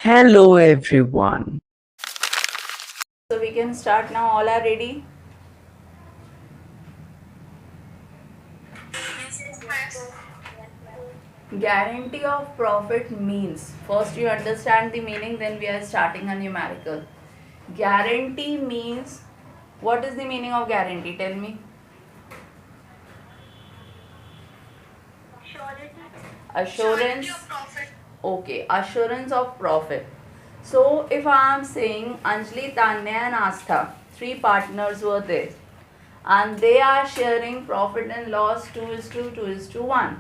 Hello everyone. So we can start now. All are ready? Guarantee of profit means, first you understand the meaning, then we are starting a numerical. Guarantee means, what is the meaning of guarantee? Tell me. Assurance. Okay, assurance of profit. So if I am saying Anjali, Tanya and Astha, three partners were there, and they are sharing profit and loss 2 is to 2 is to 1.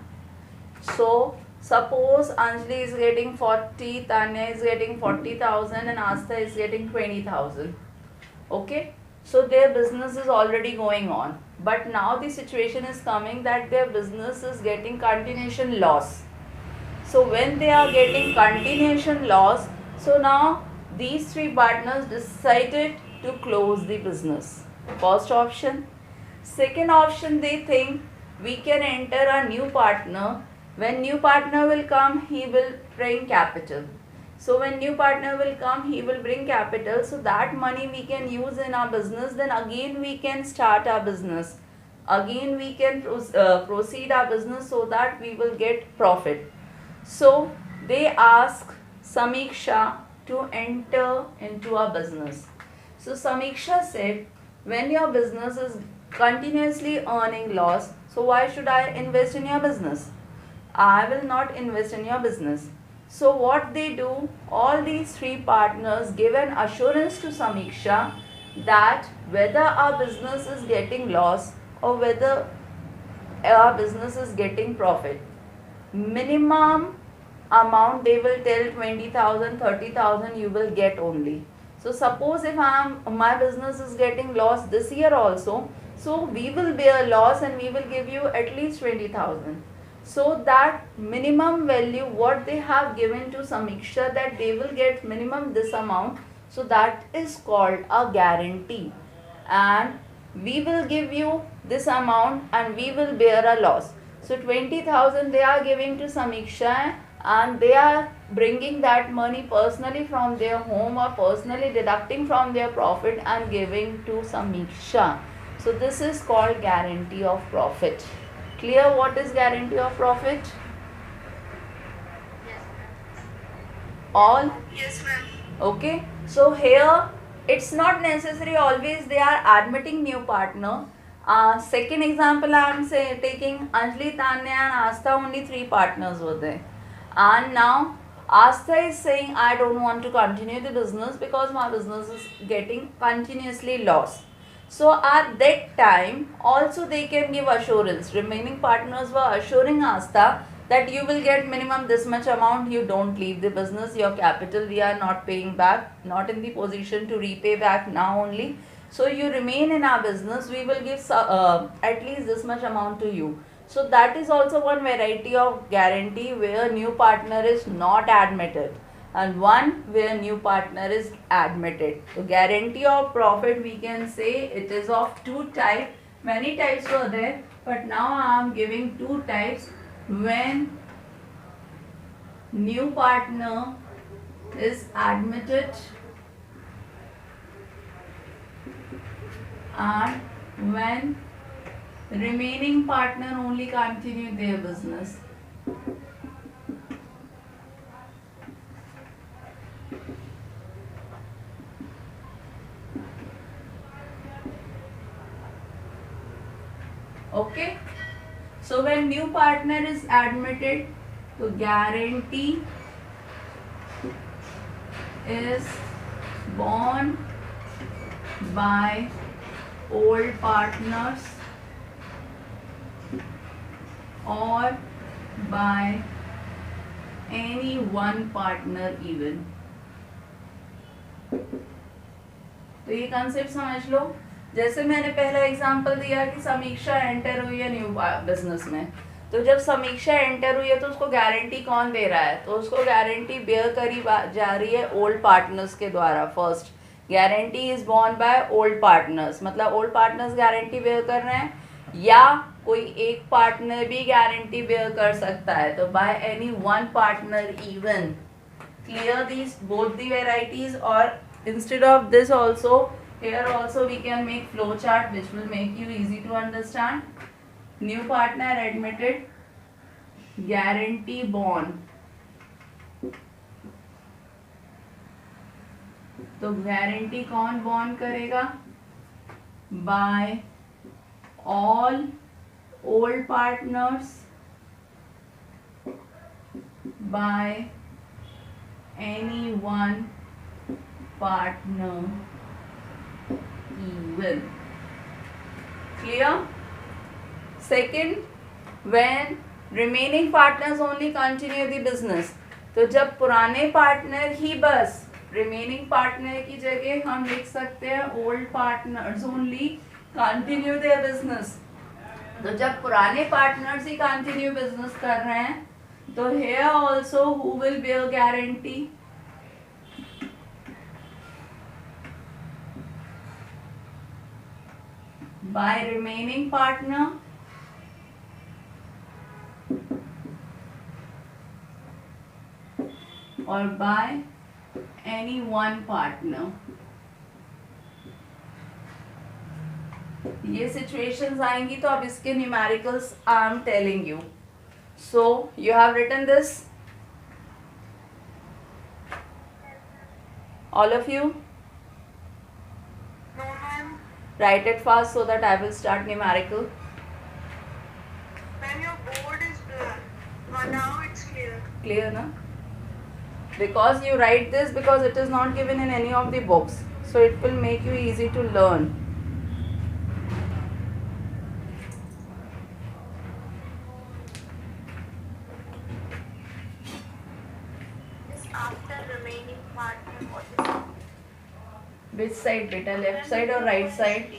So suppose Anjali is getting 40, Tanya is getting 40,000 and Astha is getting 20,000. Okay, so their business is already going on, but now the situation is coming that their business is getting continuation loss. So when they are getting continuation loss, so now these three partners decided to close the business. First option. Second option, they think we can enter a new partner. When new partner will come, he will bring capital. So when new partner will come, he will bring capital. So that money we can use in our business. Then again we can start our business. Again we can proceed our business so that we will get profit. So they ask Samiksha to enter into a business. So Samiksha said, when your business is continuously earning loss, so why should I invest in your business? I will not invest in your business. So what they do, all these three partners give an assurance to Samiksha that whether our business is getting loss or whether our business is getting profit, minimum amount they will tell 20,000, 30,000 you will get only. So suppose if my business is getting loss this year also, so we will bear loss and we will give you at least 20,000. So that minimum value what they have given to Samiksha, that they will get minimum this amount, so that is called a guarantee, and we will give you this amount and we will bear a loss. So 20,000 they are giving to Samiksha, and they are bringing that money personally from their home or personally deducting from their profit and giving to Samiksha. So this is called guarantee of profit. Clear what is guarantee of profit? All? Yes, ma'am. Okay, so here it's not necessary always they are admitting new partner. Second example I am taking Anjali, Tanya and Astha, only three partners were there, and now Astha is saying I don't want to continue the business because my business is getting continuously loss. So at that time also they can give assurance. Remaining partners were assuring Astha that you will get minimum this much amount, you don't leave the business, your capital we are not paying back, not in the position to repay back now only. So you remain in our business, we will give at least this much amount to you. So that is also one variety of guarantee where new partner is not admitted, and one where new partner is admitted. So guarantee of profit, we can say it is of two types. Many types were there, but now I am giving two types. When new partner is admitted and when remaining partner only continue their business. Okay, so when new partner is admitted, the guarantee is borne by old partners or by any one partner even. तो ये concept समझ लो. जैसे मैंने पहला example दिया कि समीक्षा enter हुई है न्यू बिजनेस में, तो जब समीक्षा एंटर हुई है तो उसको गारंटी कौन दे रहा है? तो उसको गारंटी बेयर करी जा रही है ओल्ड पार्टनर्स के द्वारा. First guarantee is born by old partners, मतलब ओल्ड पार्टनर्स गारंटी बेयर कर रहे हैं, या कोई एक पार्टनर भी गारंटी बेयर कर सकता है. तो bye any one partner even clear these both the varieties, or instead of this also, here also we can make flow chart which will make you easy to understand. New partner admitted, guarantee bond. तो guarantee कौन bond करेगा? By all old partners, by any one partner even. Clear? Second, when remaining partners only continue the business. तो जब पुराने partner ही बस remaining partner की जगह हम लिख सकते हैं old partners only continue their business. तो जब पुराने पार्टनर्स ही कंटिन्यू बिजनेस कर रहे हैं तो here also who will bear guarantee? By remaining partner or by any one partner. ये situations आएंगी तो अब इसके numericals I am telling you. So you have written this, all of you? No, ma'am. Write it fast so that I will start numerical. When your board is black, but now it's clear. Clear, na? Because you write this because it is not given in any of the books, so it will make you easy to learn. Just after remaining partner, what is it? Which side, beta? Left side or right side?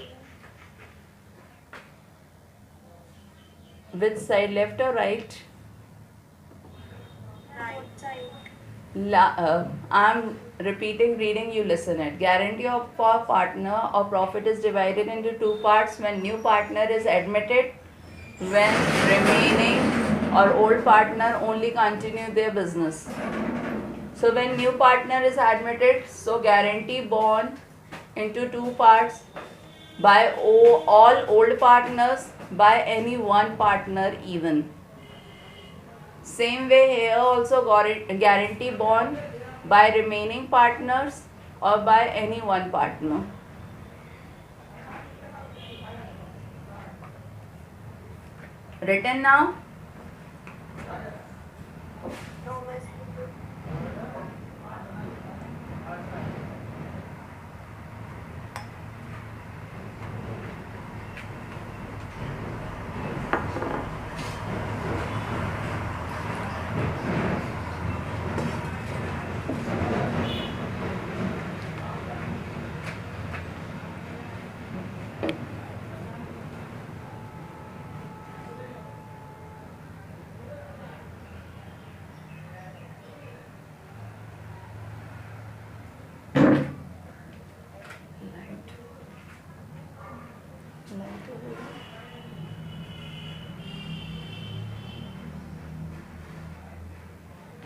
Which side, left or right? Right side. I'm repeating reading, you listen it. Guarantee of for partner or profit is divided into two parts when new partner is admitted, when remaining or old partner only continue their business. So when new partner is admitted, so guarantee bond into two parts by all old partners, by any one partner even. Same way here also guarantee bond by remaining partners or by any one partner. Written now? No, miss.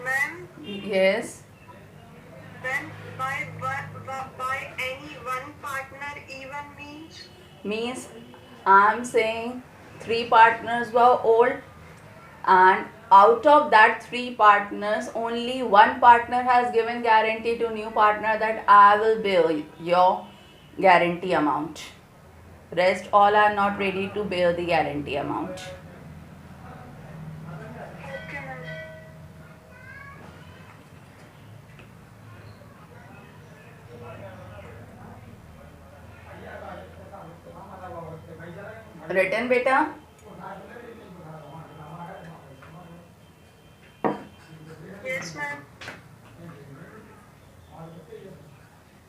Ma'am, Yes. when by any one partner even means? Means I'm saying three partners were old, and out of that three partners only one partner has given guarantee to new partner that I will bear your guarantee amount. Rest all are not ready to bear the guarantee amount. Okay, ma'am. Written, beta? Yes, ma'am.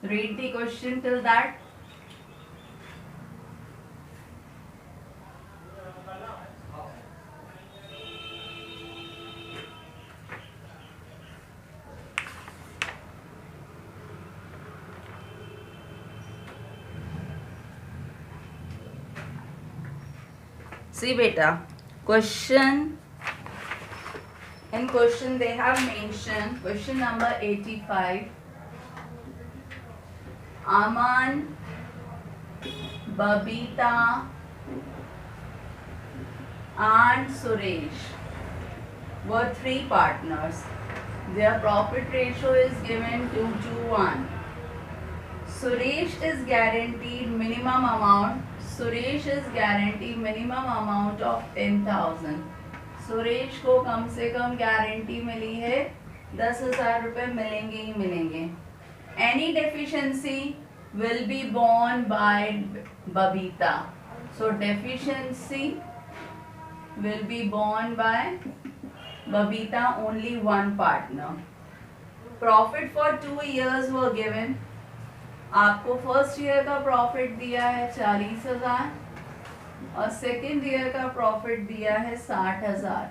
Read the question till that. See beta, question In question they have mentioned, question number 85, Aman, Babita and Suresh were 3 partners. Their profit ratio is given 2:1. Suresh is guaranteed minimum amount. Suresh is guaranteed minimum amount of 10,000. Suresh को कम से कम guarantee मिली है 10,000 रुपये मिलेंगे ही मिलेंगे. Any deficiency will be borne by Babita. So deficiency will be borne by Babita, only one partner. Profit for 2 years were given. आपको first year का profit दिया है 40,000 और सेकेंड ईयर का प्रॉफिट दिया है 60,000.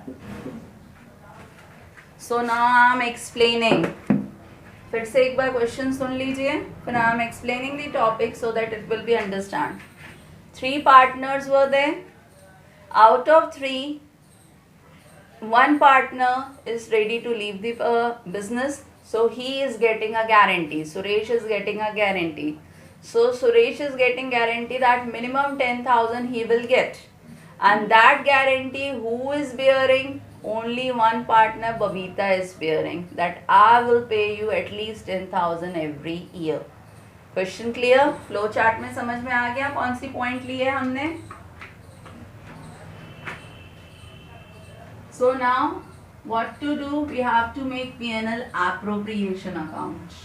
So now I am explaining. फिर से एक बार क्वेश्चन सुन लीजिए, फिर I am explaining the topic so that it will be understand. 3 partners were there. Out of 3, 1 partner is ready to leave the business, so he is getting a guarantee. Suresh is getting a guarantee. So Suresh is getting guarantee that minimum 10,000 he will get, and that guarantee who is bearing? Only one partner, Babita, is bearing, that I will pay you at least 10,000 every year. Question clear? Flow chart में समझ में आ गया कौन C point ली है हमने? So now what to do? We have to make P&L appropriation account.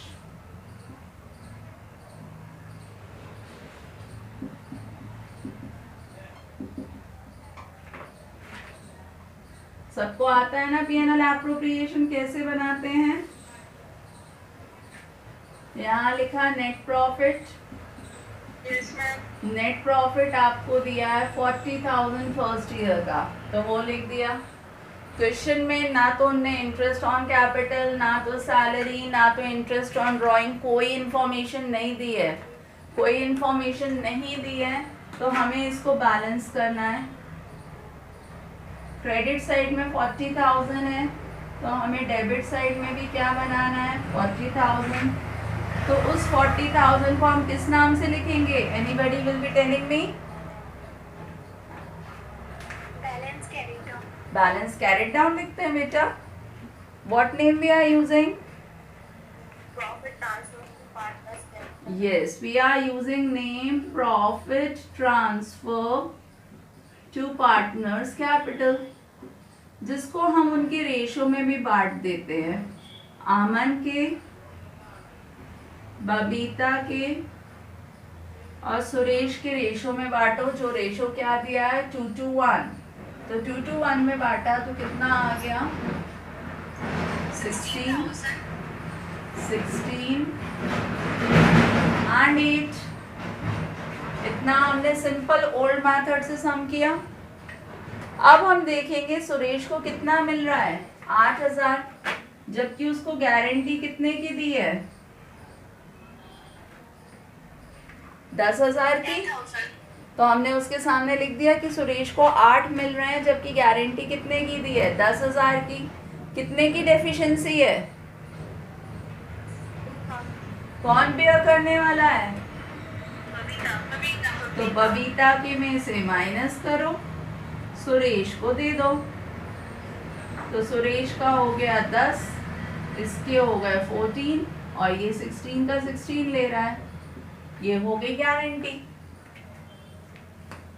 सबको आता है ना P&L एप्रोप्रिएशन कैसे बनाते हैं? यहाँ लिखा नेट प्रॉफिट. नेट प्रॉफिट आपको दिया है 40,000 फर्स्ट ईयर का, तो वो लिख दिया. क्वेश्चन में ना तो उनने इंटरेस्ट ऑन कैपिटल, ना तो सैलरी, ना तो इंटरेस्ट ऑन ड्राइंग, कोई इंफॉर्मेशन नहीं दी है. कोई इंफॉर्मेशन नहीं दी है तो हमें इसको बैलेंस करना है. क्रेडिट साइड में 40,000 है तो हमें डेबिट साइड में भी क्या बनाना है? 40,000. तो उस 40,000 को हम किस नाम से लिखेंगे? Anybody will be telling me? Balance carried down. Balance carried down लिखते हैं बेटा. What name we are using? Profit transfer to partners. Yes, we are using name profit transfer to partners capital, जिसको हम उनके रेशो में भी बांट देते हैं. आमन के, बबीता के और सुरेश के रेशो में बांटो. जो रेशो क्या दिया है? 2:1. तो 2:1 में बांटा तो कितना आ गया? 16 and 8. इतना हमने सिंपल ओल्ड मेथड से सम किया. अब हम देखेंगे सुरेश को कितना मिल रहा है? 8,000, जबकि उसको गारंटी कितने की दी है? 10,000 की. तो हमने उसके सामने लिख दिया कि सुरेश को 8 मिल रहे हैं, जबकि गारंटी कितने की दी है? 10,000 की. कितने की डेफिशिएंसी है? कौन बेयर करने वाला है? तो बबीता के में से माइनस करो, सुरेश को दे दो. तो सुरेश का हो गया 10, इसके हो गए 14 और ये 16 का 16 ले रहा है. ये हो गई गारंटी.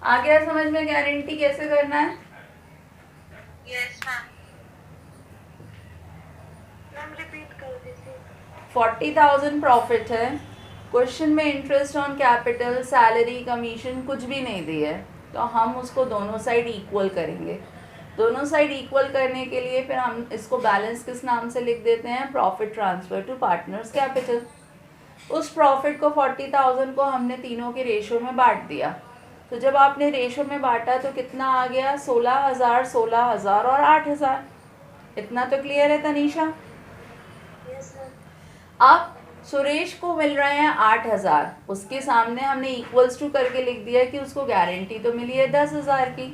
आ गया समझ में गारंटी कैसे करना है? Yes, ma'am. Ma'am, repeat कर दीजिए. 40,000 प्रॉफिट है. क्वेश्चन में interest on capital, salary, commission कुछ भी नहीं दी है, तो हम उसको दोनों साइड इक्वल करेंगे. दोनों साइड इक्वल करने के लिए फिर हम इसको बैलेंस किस नाम से लिख देते हैं? Profit transfer to partners capital. उस प्रॉफिट को 40,000 को हमने तीनों के रेशो में बांट दिया. तो जब आपने रेशो में बांटा तो कितना आ गया? 16,000, 16,000 और 8,000. इतना तो क्लियर है तनीषा? Yes, ma'am. अब सुरेश को मिल रहे हैं 8,000. उसके सामने हमने इक्वल्स टू करके लिख दिया कि उसको गारंटी तो मिली है 10,000 की.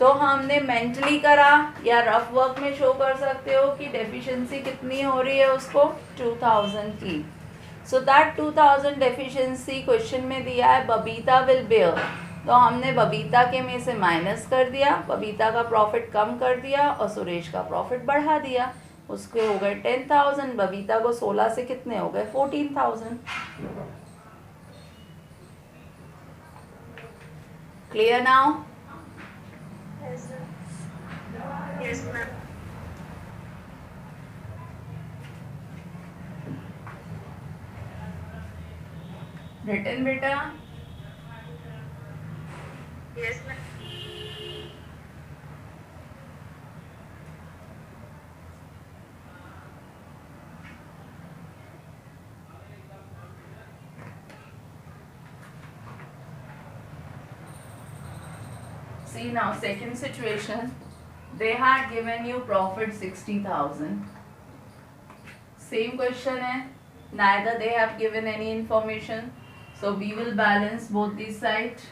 तो हमने मेंटली करा या रफ वर्क में शो कर सकते हो कि डेफिशिएंसी कितनी हो रही है उसको 2000 की. सो दैट 2000 डेफिशिएंसी क्वेश्चन में दिया है बबीता विल बेयर. तो हमने बबीता के में से माइनस कर दिया, बबीता का प्रॉफिट कम कर दिया और सुरेश का प्रॉफिट बढ़ा दिया. उसके हो गए 10,000, बबीता को 16 से कितने हो गए 14,000. Clear now? Yes, sir. Yes, ma'am. Written बेटा? Yes, ma'am. See now, second situation, they had given you profit 60,000. Same question है, neither they have given any information, so we will balance both these sides.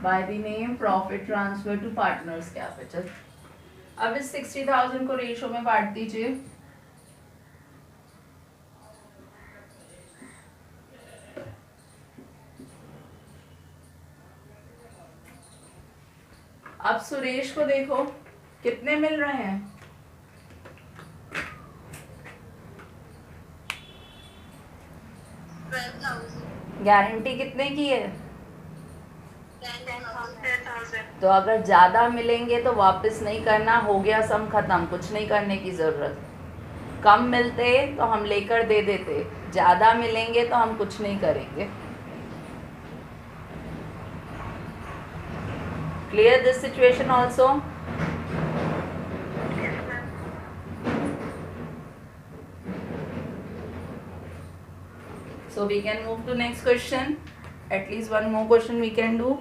By the name profit transfer to partners capital. अब इस 60,000 को ratio में बांट दीजिए. अब सुरेश को देखो कितने मिल रहे हैं. 12,000. गारंटी कितने की है? 10,000. तो अगर ज़्यादा मिलेंगे तो वापस नहीं करना, हो गया सम खत्म, कुछ नहीं करने की ज़रूरत. कम मिलते तो हम लेकर दे देते, ज़्यादा मिलेंगे तो हम कुछ नहीं करेंगे. Clear this situation also? Yes, ma'am. So we can move to next question. At least one more question we can do.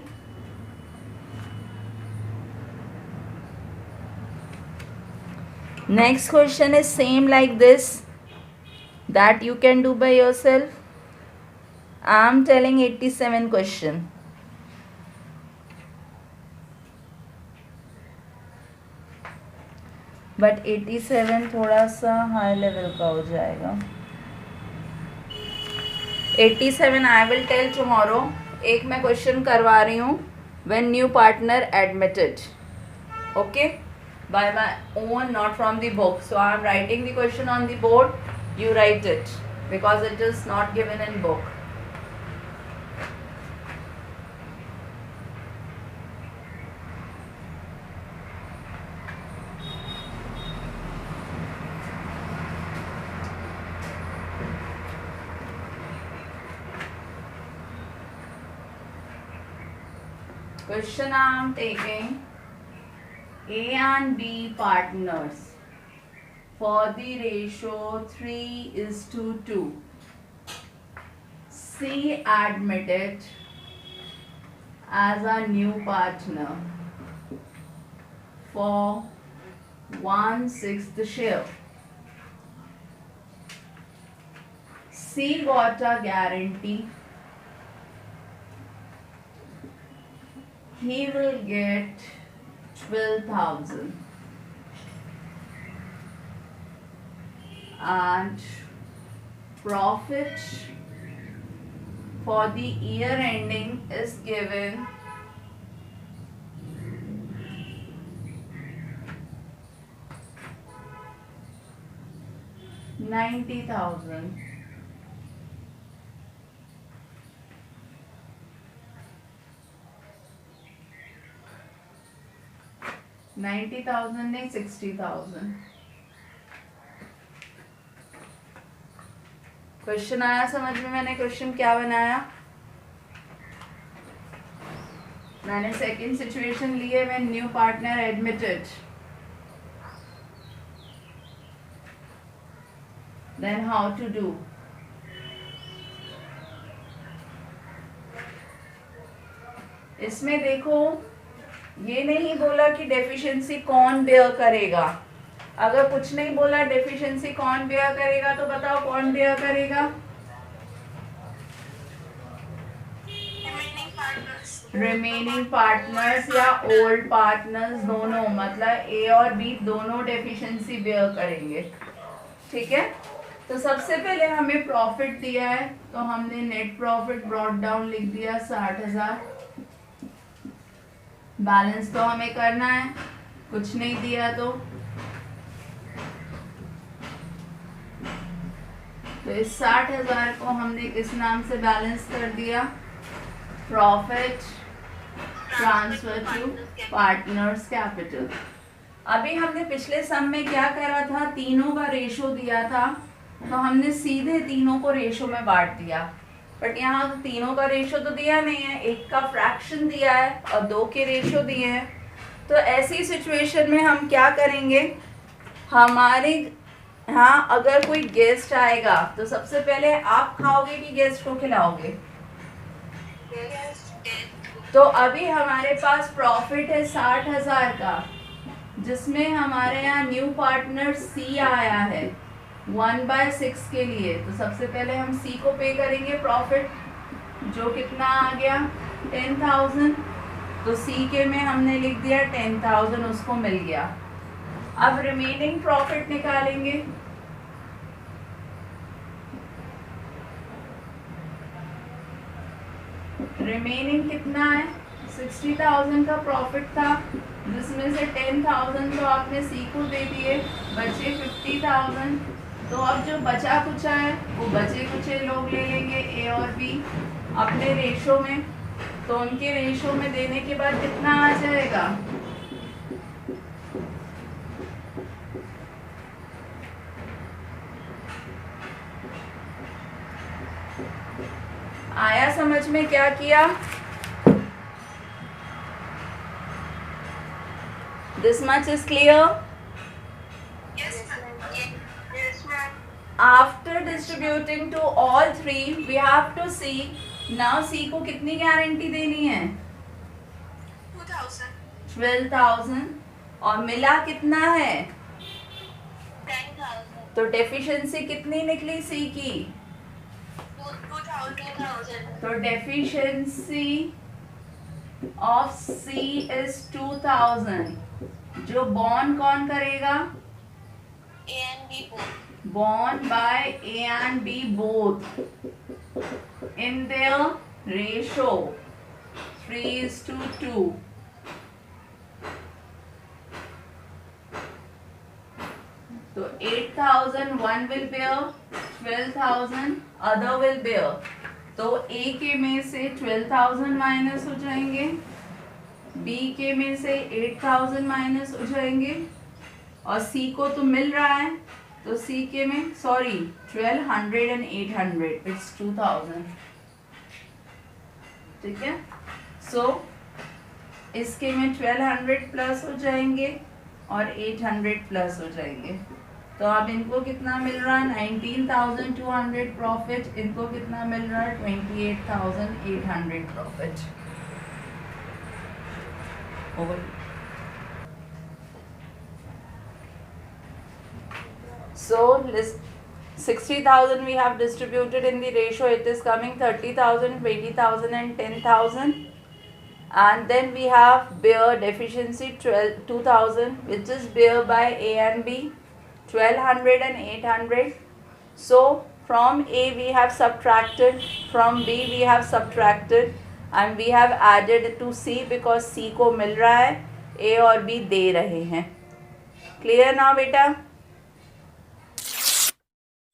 Next question is same like this, that you can do by yourself. I am telling 87 question. But 87 थोड़ा सा high level का हो जाएगा. 87 I will tell tomorrow. एक मैं question करवा रही हूँ. When new partner admitted. Okay? By my own, not from the book. So I am writing the question on the board. You write it because it is not given in book. Question I am taking. A and B partners for the ratio 3:2. C admitted as a new partner for 1/6 share. C got a guarantee. He will get 12,000 and profit for the year ending is given 90,000. नहीं 60,000. Question आया समझ में? मैंने question क्या बनाया? मैंने second situation ली है when new partner admitted. Then how to do? इसमें देखो, ये नहीं बोला कि डेफिशिएंसी कौन बेयर करेगा. अगर कुछ नहीं बोला डेफिशिएंसी कौन बेयर करेगा तो बताओ कौन बेयर करेगा? रिमेनिंग पार्टनर्स या ओल्ड पार्टनर्स दोनों, मतलब ए और बी दोनों डेफिशिएंसी बेयर करेंगे। ठीक है, तो सबसे पहले हमें प्रॉफिट दिया है तो हमने नेट प्रॉफिट ब्रॉट डाउन लिख दिया 60,000। बैलेंस तो हमें करना है, कुछ नहीं दिया तो इस 60,000 को हमने किस नाम से बैलेंस कर दिया? Profit transfer to partners capital. अभी हमने पिछले सम में क्या करा था, तीनों का रेशो दिया था तो हमने सीधे तीनों को रेशो में बांट दिया, बट यहाँ तो तीनों का रेशो तो दिया नहीं है, एक का फ्रैक्शन दिया है और दो के रेशो दिए हैं। तो ऐसी सिचुएशन में हम क्या करेंगे, हमारे हाँ अगर कोई गेस्ट आएगा तो सबसे पहले आप खाओगे कि गेस्ट को खिलाओगे? तो अभी हमारे पास प्रॉफिट है 60,000 का, जिसमें हमारे यहाँ न्यू पार्टनर सी आया है 1/6 के लिए। तो सबसे पहले हम सी को पे करेंगे प्रॉफिट, जो कितना आ गया 10,000। तो सी के में हमने लिख दिया 10,000, उसको मिल गया। अब रिमेनिंग प्रॉफिट निकालेंगे। रिमेनिंग कितना है, 60,000 का प्रॉफिट था, जिसमें से 10,000 तो आपने सी को दे दिए, बचे 50,000। तो अब जो बचा कुचा है वो बचे कुचे लोग ले लेंगे ए और बी अपने रेशो में। तो उनके रेशो में देने के बाद कितना आ जाएगा, आया समझ में क्या किया? This much is clear? Yes, ma'am. Yes, ma'am. After distributing to all three, we have to see now C को कितनी गारंटी देनी है? 2,000. 12,000 और मिला कितना है? 10,000. तो डेफिशिएंसी कितनी निकली C की? 2,000. तो डेफिशिएंसी ऑफ C is 2,000। जो बॉन्ड कौन करेगा? A and B both. Borne by A and B both in their ratio 3:2. तो 8,000 one will bear, 12,000 other will bear। तो A के में से 12,000 माइनस हो जाएंगे, B के में से 8,000 माइनस हो जाएंगे, और C को तो मिल रहा है तो C के में 1200 and 800 it's 2,000। ठीक है, सो इसके में 1200 प्लस हो जाएंगे और 800 प्लस हो जाएंगे। तो अब इनको कितना मिल रहा है 19,200 प्रॉफिट, इनको कितना मिल रहा है 28,800 profit. Over. So 60,000 we have distributed in the ratio, it is coming 30,000, 20,000 and 10,000, and then we have bear deficiency 2,000 which is bear by A and B 1,200 and 800. So from A we have subtracted, from B we have subtracted and we have added to C because C को मिल रहा है, A और B दे रहे हैं। Clear now बेटा?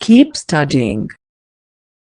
Keep studying.